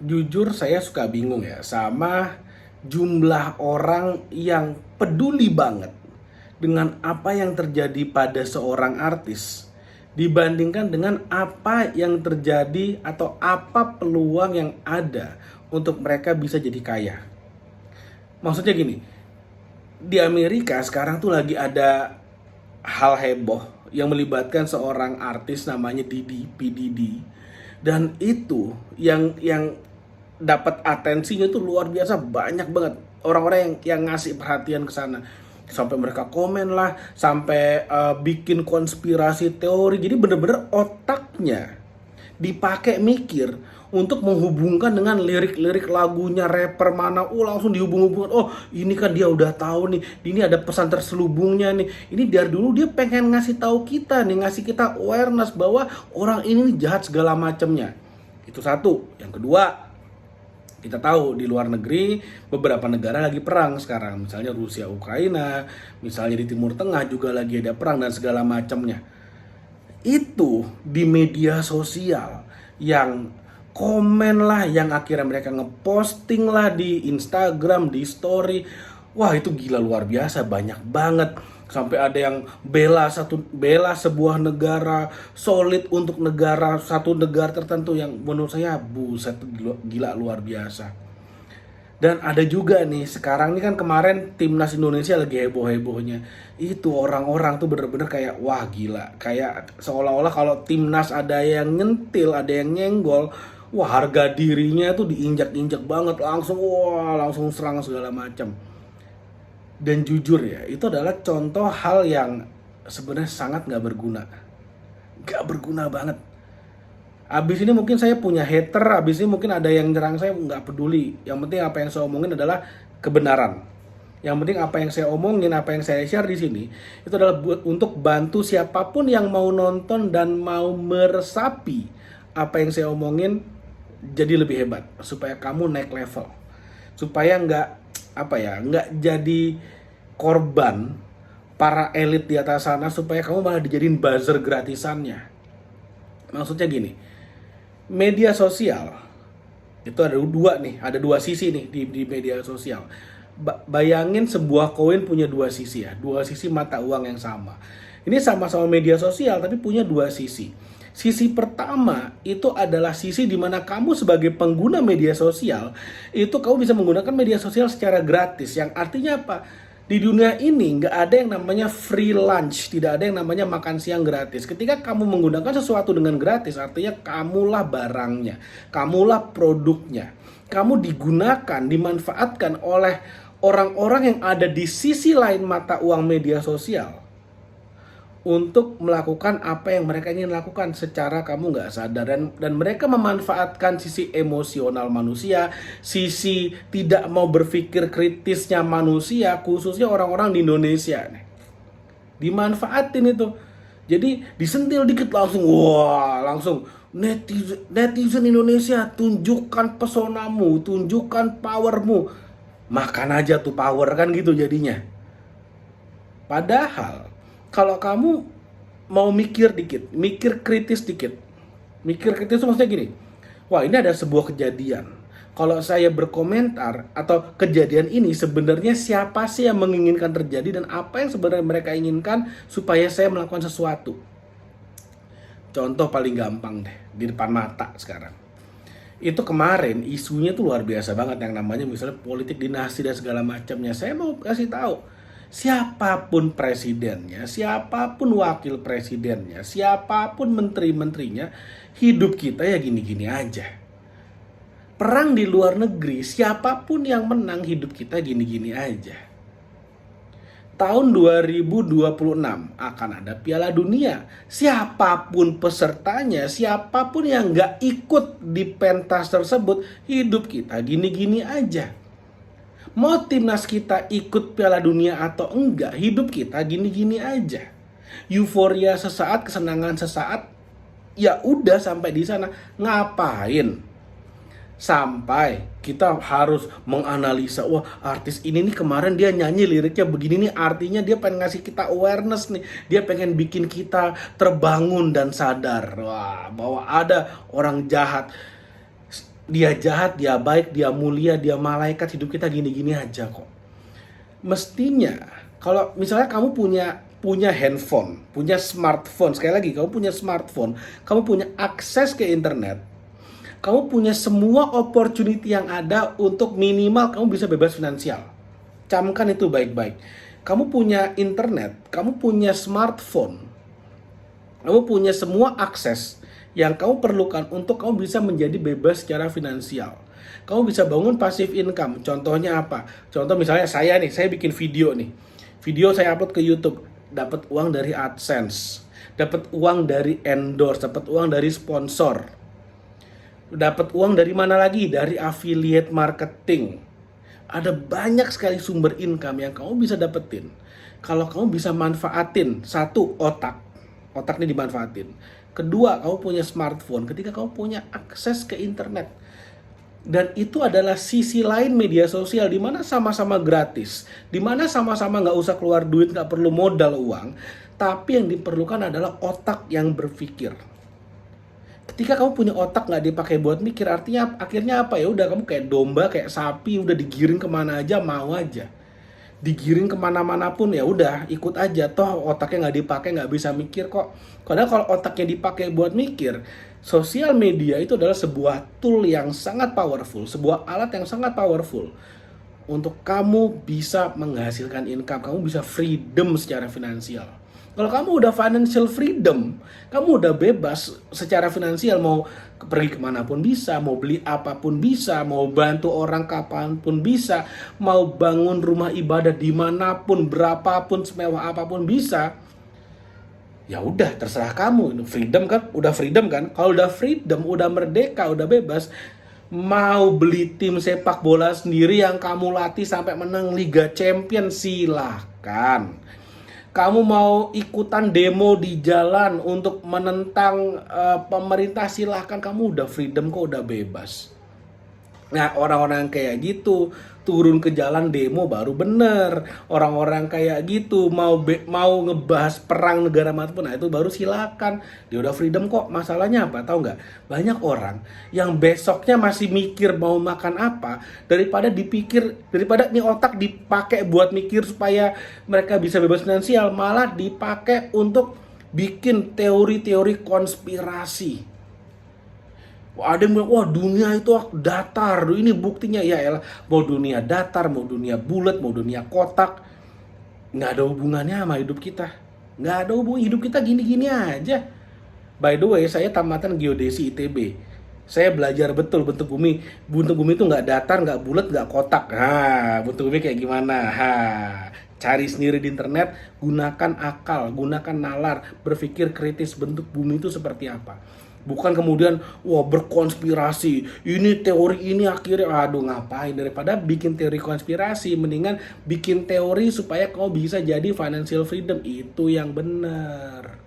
Jujur saya suka bingung ya sama jumlah orang yang peduli banget dengan apa yang terjadi pada seorang artis dibandingkan dengan apa yang terjadi atau apa peluang yang ada untuk mereka bisa jadi kaya. Maksudnya gini, di Amerika sekarang tuh lagi ada hal heboh yang melibatkan seorang artis namanya Didi, P. Didi. Dan itu yang dapat atensinya tuh luar biasa banyak banget. Orang-orang yang ngasih perhatian ke sana. Sampai mereka komen lah, sampai bikin konspirasi teori. Jadi bener-bener otaknya dipakai mikir untuk menghubungkan dengan lirik-lirik lagunya rapper mana. Langsung dihubung-hubungkan. Oh, ini kan dia udah tahu nih, ini ada pesan terselubungnya nih. Ini dari dulu dia pengen ngasih tahu kita nih, ngasih kita awareness bahwa orang ini jahat segala macamnya. Itu satu. Yang kedua, kita tahu di luar negeri beberapa negara lagi perang sekarang, misalnya Rusia Ukraina, misalnya di Timur Tengah juga lagi ada perang dan segala macamnya. Itu di media sosial yang komen lah, yang akhirnya mereka ngeposting lah di Instagram, di story. Wah, itu gila luar biasa, banyak banget. Sampai ada yang bela sebuah negara, solid untuk satu negara tertentu, yang menurut saya buset, gila luar biasa. Dan ada juga nih, sekarang nih kan kemarin timnas Indonesia lagi heboh-hebohnya. Itu orang-orang tuh bener-bener kayak wah gila. Kayak seolah-olah kalau timnas ada yang nyentil, ada yang nyenggol, wah harga dirinya tuh diinjak-injak banget. Langsung serang segala macam. Dan jujur ya, itu adalah contoh hal yang sebenarnya sangat gak berguna. Gak berguna banget. Abis ini mungkin saya punya hater, abis ini mungkin ada yang nyerang saya, nggak peduli. Yang penting apa yang saya omongin adalah kebenaran. Yang penting apa yang saya omongin, apa yang saya share di sini, itu adalah untuk bantu siapapun yang mau nonton dan mau meresapi apa yang saya omongin jadi lebih hebat, supaya kamu naik level, supaya nggak jadi korban para elit di atas sana, supaya kamu malah dijadiin buzzer gratisannya. Maksudnya gini, media sosial itu ada dua sisi nih di media sosial. Bayangin sebuah koin punya dua sisi ya, dua sisi mata uang yang sama. Ini sama-sama media sosial tapi punya dua sisi. Sisi pertama itu adalah sisi di mana kamu sebagai pengguna media sosial itu kamu bisa menggunakan media sosial secara gratis, yang artinya apa? Di dunia ini nggak ada yang namanya free lunch, tidak ada yang namanya makan siang gratis. Ketika kamu menggunakan sesuatu dengan gratis, artinya kamulah barangnya, kamulah produknya. Kamu digunakan, dimanfaatkan oleh orang-orang yang ada di sisi lain mata uang media sosial untuk melakukan apa yang mereka ingin lakukan secara kamu nggak sadar, dan mereka memanfaatkan sisi emosional manusia, sisi tidak mau berpikir kritisnya manusia, khususnya orang-orang di Indonesia nih. Dimanfaatin itu. Jadi disentil dikit langsung netizen Indonesia, tunjukkan pesonamu, tunjukkan powermu. Makan aja tuh power, kan gitu jadinya. Padahal kalau kamu mau mikir dikit, mikir kritis dikit. Mikir kritis itu maksudnya gini. Wah, ini ada sebuah kejadian. Kalau saya berkomentar atau kejadian ini sebenarnya siapa sih yang menginginkan terjadi, dan apa yang sebenarnya mereka inginkan supaya saya melakukan sesuatu. Contoh paling gampang deh, di depan mata sekarang. Itu kemarin isunya tuh luar biasa banget, yang namanya misalnya politik dinasti dan segala macamnya. Saya mau kasih tahu, siapapun presidennya, siapapun wakil presidennya, siapapun menteri-menterinya, hidup kita ya gini-gini aja. Perang di luar negeri, siapapun yang menang, hidup kita gini-gini aja. Tahun 2026 akan ada Piala Dunia. Siapapun pesertanya, siapapun yang nggak ikut di pentas tersebut, hidup kita gini-gini aja. Mau timnas kita ikut Piala Dunia atau enggak, hidup kita gini-gini aja. Euforia sesaat, kesenangan sesaat, ya udah sampai di sana. Ngapain sampai kita harus menganalisa, wah artis ini nih kemarin dia nyanyi liriknya begini nih, artinya dia pengen ngasih kita awareness nih, dia pengen bikin kita terbangun dan sadar, wah, bahwa ada orang jahat. dia jahat, dia baik, dia mulia, dia malaikat, hidup kita gini-gini aja kok. Mestinya kalau misalnya kamu punya handphone, punya smartphone, sekali lagi kamu punya smartphone, kamu punya akses ke internet, kamu punya semua opportunity yang ada untuk minimal kamu bisa bebas finansial. Camkan itu baik-baik. Kamu punya internet, kamu punya smartphone, kamu punya semua akses yang kamu perlukan untuk kamu bisa menjadi bebas secara finansial. Kamu bisa bangun passive income. Contohnya apa? Contoh misalnya saya bikin video nih. Video saya upload ke YouTube, dapat uang dari AdSense, dapat uang dari endorse, dapat uang dari sponsor. Dapat uang dari mana lagi? Dari affiliate marketing. Ada banyak sekali sumber income yang kamu bisa dapetin kalau kamu bisa manfaatin. Satu, otak. Otak ini dimanfaatin. Kedua, kamu punya smartphone. Ketika kamu punya akses ke internet. Dan itu adalah sisi lain media sosial di mana sama-sama gratis, di mana sama-sama nggak usah keluar duit, nggak perlu modal uang, tapi yang diperlukan adalah otak yang berpikir. Ketika kamu punya otak nggak dipakai buat mikir, artinya akhirnya apa ya? Udah kamu kayak domba, kayak sapi, udah digiring kemana aja mau aja, digiring kemana-mana pun ya udah ikut aja. Toh otaknya nggak dipakai, nggak bisa mikir kok. Karena kalau otaknya dipakai buat mikir, sosial media itu adalah sebuah tool yang sangat powerful, sebuah alat yang sangat powerful untuk kamu bisa menghasilkan income, kamu bisa freedom secara finansial. Kalau kamu udah financial freedom, kamu udah bebas secara finansial, mau pergi kemanapun bisa, mau beli apapun bisa, mau bantu orang kapanpun bisa, mau bangun rumah ibadah dimanapun, berapapun, semewah apapun bisa. Ya udah terserah kamu, freedom kan, udah freedom kan. Kalau udah freedom, udah merdeka, udah bebas, mau beli tim sepak bola sendiri yang kamu latih sampai menang Liga Champions, silahkan. Kamu mau ikutan demo di jalan untuk menentang pemerintah, silahkan. Kamu udah freedom kok, udah bebas. Nah, orang-orang kayak gitu turun ke jalan demo baru bener. Orang-orang kayak gitu mau ngebahas perang negara manapun, nah itu baru silakan. Dia udah freedom kok. Masalahnya apa? Tahu nggak? Banyak orang yang besoknya masih mikir mau makan apa daripada nih otak dipakai buat mikir supaya mereka bisa bebas finansial, malah dipakai untuk bikin teori-teori konspirasi. Wah, ada yang bilang, wah dunia itu datar, ini buktinya. Ya elah, mau dunia datar, mau dunia bulat, mau dunia kotak, nggak ada hubungannya sama hidup kita. Nggak ada hubungan, hidup kita gini-gini aja. By the way, saya tamatan geodesi ITB. Saya belajar betul bentuk bumi. Bentuk bumi itu nggak datar, nggak bulat, nggak kotak. Bentuk bumi kayak gimana? Cari sendiri di internet, gunakan akal, gunakan nalar, berpikir kritis bentuk bumi itu seperti apa. Bukan kemudian, wah berkonspirasi, ini teori ini akhirnya, aduh ngapain. Daripada bikin teori konspirasi, mendingan bikin teori supaya kau bisa jadi financial freedom. Itu yang benar.